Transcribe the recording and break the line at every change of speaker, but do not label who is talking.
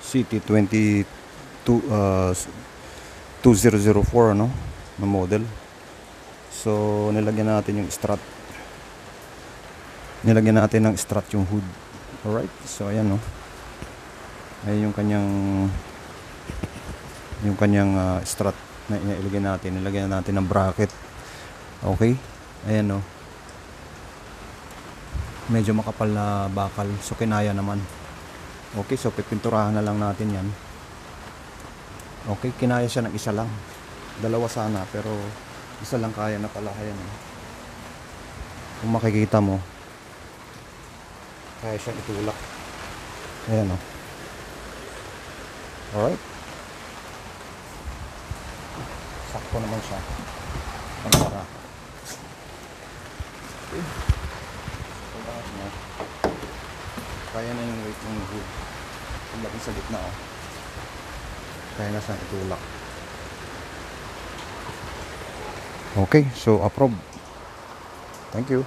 CT22 2004 ano na model. So nilagyan natin yung strut. Nilagyan natin ng strut yung hood. Alright, so ayan no. Ayan yung kanyang strut na ilagay natin. Nilagyan natin ng bracket. Okay, ayan no. Medyo makapal na bakal, so kinaya naman. Okay, so pipinturahan na lang natin yan. Okay, kinaya siya ng isa lang. Dalawa sana, pero isa lang kaya na pala. Ayan eh. Kung makikita mo, kaya siyang itulak. Ayan o. Alright. Sakto naman siya. Pagkara. Okay. Kaya na yung weight ng hood. Ang laki sa gitna oh. Kaya na siyang itulak. Okay, so approve. Thank you.